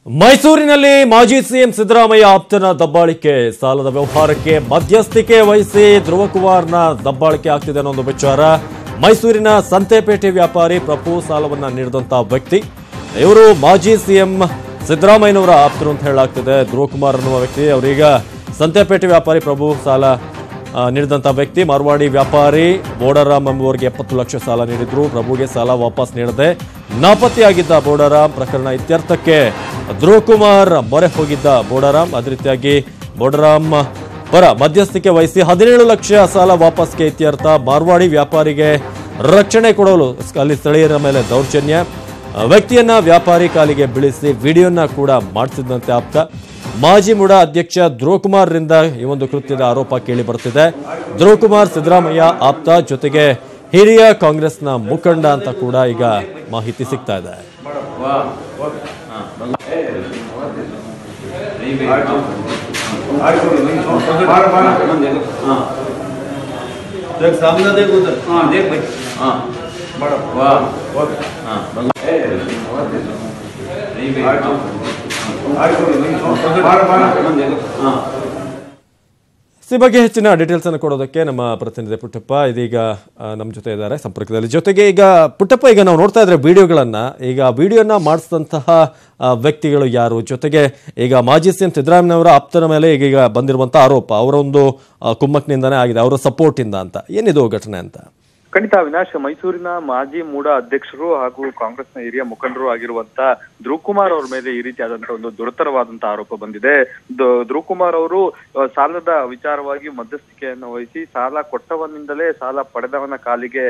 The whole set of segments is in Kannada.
ಮೈಸೂರಿನಲ್ಲಿ ಮಾಜಿ ಸಿಎಂ ಸಿದ್ದರಾಮಯ್ಯ ಆಪ್ತನ ದಬ್ಬಾಳಿಕೆ ಸಾಲದ ವ್ಯವಹಾರಕ್ಕೆ ಮಧ್ಯಸ್ಥಿಕೆ ವಹಿಸಿ ಧ್ರುವಕುಮಾರ್ನ ದಬ್ಬಾಳಿಕೆ ಆಗ್ತಿದೆ ಅನ್ನೋ ಒಂದು ವಿಚಾರ. ಮೈಸೂರಿನ ಸಂತೆಪೇಟೆ ವ್ಯಾಪಾರಿ ಪ್ರಭು ಸಾಲವನ್ನ ನೀಡಿದಂತ ವ್ಯಕ್ತಿ ಇವರು ಮಾಜಿ ಸಿಎಂ ಸಿದ್ದರಾಮಯ್ಯನವರ ಆಪ್ತರು ಅಂತ ಹೇಳಲಾಗ್ತಿದೆ. ಧ್ರುವಕುಮಾರ್ ಅನ್ನುವ ವ್ಯಕ್ತಿ ಅವರೀಗ ಸಂತೆಪೇಟೆ ವ್ಯಾಪಾರಿ ಪ್ರಭು ಸಾಲ ನೀಡಿದಂತ ವ್ಯಕ್ತಿ. ಮಾರ್ವಾಡಿ ವ್ಯಾಪಾರಿ ಬೋಡಾರಾಮ್ ಎಂಬುವರಿಗೆ 70 ಲಕ್ಷ ಸಾಲ ನೀಡಿದ್ರು. ಪ್ರಭುಗೆ ಸಾಲ ವಾಪಸ್ ನೀಡದೆ ನಾಪತ್ತೆಯಾಗಿದ್ದ ಬೋಡಾರಾಮ್ ಪ್ರಕರಣ ಇತ್ಯರ್ಥಕ್ಕೆ ಧ್ರುವಕುಮಾರ್ ಮೊರೆ ಹೋಗಿದ್ದ ಬೋಡಾರಾಮ್. ಅದೇ ರೀತಿಯಾಗಿ ಬೋಡಾರಾಮ್ ಪರ ಮಧ್ಯಸ್ಥಿಕೆ ವಹಿಸಿ 17 ಲಕ್ಷ ಸಾಲ ವಾಪಸ್ಗೆ ಇತ್ಯರ್ಥ. ಮಾರ್ವಾಡಿ ವ್ಯಾಪಾರಿಗೆ ರಕ್ಷಣೆ ಕೊಡಲು ಅಲ್ಲಿ ಸ್ಥಳೀಯರ ಮೇಲೆ ದೌರ್ಜನ್ಯ, ವ್ಯಕ್ತಿಯನ್ನ ವ್ಯಾಪಾರಿ ಕಾಲಿಗೆ ಬೀಳಿಸಿ ವಿಡಿಯೋನ ಕೂಡ ಮಾಡಿಸಿದಂತೆ ಆಪ್ತ. ಮಾಜಿ ಮುಡಾ ಅಧ್ಯಕ್ಷ ಧ್ರುವಕುಮಾರ್ರಿಂದ ಈ ಒಂದು ಕೃತ್ಯದ ಆರೋಪ ಕೇಳಿ ಬರ್ತಿದೆ. ಧ್ರುವಕುಮಾರ್ ಸಿದ್ದರಾಮಯ್ಯ ಆಪ್ತ, ಜೊತೆಗೆ ಹಿರಿಯ ಕಾಂಗ್ರೆಸ್ನ ಮುಖಂಡ ಅಂತ ಕೂಡ ಈಗ ಮಾಹಿತಿ ಸಿಗ್ತಾ ಇದೆ. ಈ ಬಗ್ಗೆ ಹೆಚ್ಚಿನ ಡೀಟೇಲ್ಸ್ ಅನ್ನು ಕೊಡೋದಕ್ಕೆ ನಮ್ಮ ಪ್ರತಿನಿಧಿ ಪುಟ್ಟಪ್ಪ ಇದೀಗ ನಮ್ಮ ಜೊತೆ ಇದ್ದಾರೆ ಸಂಪರ್ಕದಲ್ಲಿ. ಜೊತೆಗೆ ಈಗ ಪುಟ್ಟಪ್ಪ, ಈಗ ನಾವು ನೋಡ್ತಾ ಇದ್ರೆ ವಿಡಿಯೋಗಳನ್ನ, ಈಗ ವಿಡಿಯೋನ ಮಾಡಿಸಿದಂತಹ ವ್ಯಕ್ತಿಗಳು ಯಾರು, ಜೊತೆಗೆ ಈಗ ಮಾಜಿ ಸಿಎಂ ಸಿದ್ದರಾಮಯ್ಯನವರ ಆಪ್ತರ ಮೇಲೆ ಈಗ ಬಂದಿರುವಂತಹ ಆರೋಪ ಅವರ ಒಂದು ಕುಮ್ಮಕ್ನಿಂದಾನೇ ಆಗಿದೆ, ಅವರ ಸಪೋರ್ಟ್ ಇಂದ ಅಂತ. ಏನಿದು ಘಟನೆ ಅಂತ? ಖಂಡಿತ ಅವಿನಾಶ್, ಮೈಸೂರಿನ ಮಾಜಿ ಮೂಡಾ ಅಧ್ಯಕ್ಷರು ಹಾಗೂ ಕಾಂಗ್ರೆಸ್ನ ಹಿರಿಯ ಮುಖಂಡರು ಆಗಿರುವಂತ ಧ್ರುವಕುಮಾರ್ ಅವ್ರ ಮೇಲೆ ಈ ರೀತಿಯಾದಂತಹ ಒಂದು ದುರತರವಾದಂತಹ ಆರೋಪ ಬಂದಿದೆ. ಧ್ರುವಕುಮಾರ್ ಅವರು ಸಾಲದ ವಿಚಾರವಾಗಿ ಮಧ್ಯಸ್ಥಿಕೆಯನ್ನು ವಹಿಸಿ ಸಾಲ ಕೊಟ್ಟವನಿಂದಲೇ ಸಾಲ ಪಡೆದವನ ಕಾಲಿಗೆ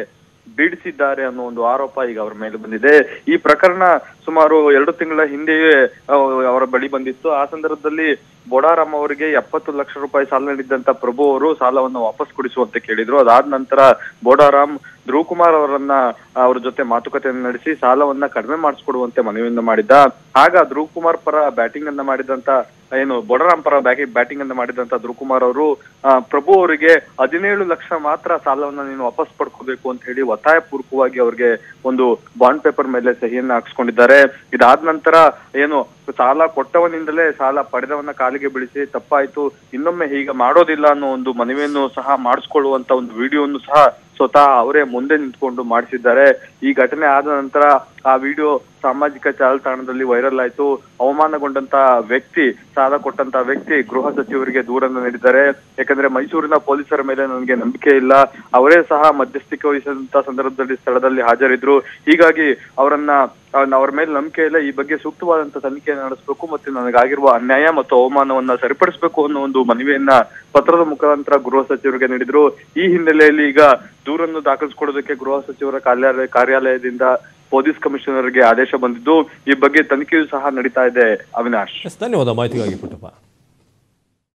ಬೀಡಿಸಿದ್ದಾರೆ ಅನ್ನೋ ಒಂದು ಆರೋಪ ಈಗ ಅವರ ಮೇಲೆ ಬಂದಿದೆ. ಈ ಪ್ರಕರಣ ಸುಮಾರು 2 ತಿಂಗಳ ಹಿಂದೆಯೇ ಅವರ ಬಳಿ ಬಂದಿತ್ತು. ಆ ಸಂದರ್ಭದಲ್ಲಿ ಬೋಡಾರಾಮ್ ಅವರಿಗೆ 70 ಲಕ್ಷ ರೂಪಾಯಿ ಸಾಲ ನೀಡಿದ್ದಂತ ಪ್ರಭು ಅವರು ಸಾಲವನ್ನು ವಾಪಸ್ ಕೊಡಿಸುವಂತೆ ಕೇಳಿದ್ರು. ಅದಾದ ನಂತರ ಬೋಡಾರಾಮ್ ಧ್ರುವಕುಮಾರ್ ಅವರನ್ನ ಅವ್ರ ಜೊತೆ ಮಾತುಕತೆಯನ್ನು ನಡೆಸಿ ಸಾಲವನ್ನ ಕಡಿಮೆ ಮಾಡಿಸ್ಕೊಡುವಂತೆ ಮನವಿಯನ್ನು ಮಾಡಿದ್ದ. ಆಗ ಧ್ರುವಕುಮಾರ್ ಪರ ಬ್ಯಾಟಿಂಗ್ ಅನ್ನ ಮಾಡಿದಂತ ಬೋಡಾರಾಮ್ ಪರ ಬ್ಯಾಟಿಂಗ್ ಅನ್ನ ಮಾಡಿದಂತ ಧ್ರುವಕುಮಾರ್ ಅವರು ಪ್ರಭು ಅವರಿಗೆ 17 ಲಕ್ಷ ಮಾತ್ರ ಸಾಲವನ್ನ ನೀನು ವಾಪಸ್ ಪಡ್ಕೋಬೇಕು ಅಂತ ಹೇಳಿ ಒತ್ತಾಯ ಪೂರ್ವಕವಾಗಿ ಅವ್ರಿಗೆ ಒಂದು ಬಾಂಡ್ ಪೇಪರ್ ಮೇಲೆ ಸಹಿಯನ್ನ ಹಾಕ್ಸ್ಕೊಂಡಿದ್ದಾರೆ. ಇದಾದ ನಂತರ ಸಾಲ ಕೊಟ್ಟವನಿಂದಲೇ ಸಾಲ ಪಡೆದವನ ಕಾಲಿಗೆ ಬೀಳಿಸಿ ತಪ್ಪಾಯ್ತು, ಇನ್ನೊಮ್ಮೆ ಹೀಗೆ ಮಾಡೋದಿಲ್ಲ ಅನ್ನೋ ಒಂದು ಮನವಿಯನ್ನು ಸಹ ಮಾಡಿಸ್ಕೊಳ್ಳುವಂತ ಒಂದು ವಿಡಿಯೋವನ್ನು ಸಹ ಸ್ವತಃ ಅವರೇ ಮುಂದೆ ನಿಂತ್ಕೊಂಡು ಮಾಡಿಸಿದ್ದಾರೆ. ಈ ಘಟನೆ ಆದ ನಂತರ ಆ ವಿಡಿಯೋ ಸಾಮಾಜಿಕ ಜಾಲತಾಣದಲ್ಲಿ ವೈರಲ್ ಆಯ್ತು. ಅವಮಾನಗೊಂಡಂತ ವ್ಯಕ್ತಿ, ಸಾಲ ಕೊಟ್ಟಂತ ವ್ಯಕ್ತಿ ಗೃಹ ಸಚಿವರಿಗೆ ದೂರನ್ನು ನೀಡಿದ್ದಾರೆ. ಯಾಕಂದ್ರೆ ಮೈಸೂರಿನ ಪೊಲೀಸರ ಮೇಲೆ ನನಗೆ ನಂಬಿಕೆ ಇಲ್ಲ, ಅವರೇ ಸಹ ಮಧ್ಯಸ್ಥಿಕೆ ವಹಿಸಿದಂತ ಸಂದರ್ಭದಲ್ಲಿ ಸ್ಥಳದಲ್ಲಿ ಹಾಜರಿದ್ರು, ಹೀಗಾಗಿ ಅವರ ಮೇಲೆ ನಂಬಿಕೆ ಇಲ್ಲ, ಈ ಬಗ್ಗೆ ಸೂಕ್ತವಾದಂತ ತನಿಖೆಯನ್ನು ನಡೆಸಬೇಕು ಮತ್ತೆ ನನಗಾಗಿರುವ ಅನ್ಯಾಯ ಮತ್ತು ಅವಮಾನವನ್ನ ಸರಿಪಡಿಸಬೇಕು ಅನ್ನೋ ಒಂದು ಮನವಿಯನ್ನ ಪತ್ರದ ಮುಖಾಂತರ ಗೃಹ ಸಚಿವರಿಗೆ ನೀಡಿದ್ರು. ಈ ಹಿನ್ನೆಲೆಯಲ್ಲಿ ಈಗ ದೂರನ್ನು ದಾಖಲಿಸಿಕೊಳ್ಳೋದಕ್ಕೆ ಗೃಹ ಸಚಿವರ ಕಾರ್ಯಾಲಯದಿಂದ ಪೊಲೀಸ್ ಕಮಿಷನರ್ಗೆ ಆದೇಶ ಬಂದಿದ್ದು ಈ ಬಗ್ಗೆ ತನಿಖೆಯೂ ಸಹ ನಡೀತಾ ಇದೆ. ಅವಿನಾಶ್, ಧನ್ಯವಾದ ಮಾಹಿತಿಗಾಗಿ ಪುಟ್ಟಪ್ಪ.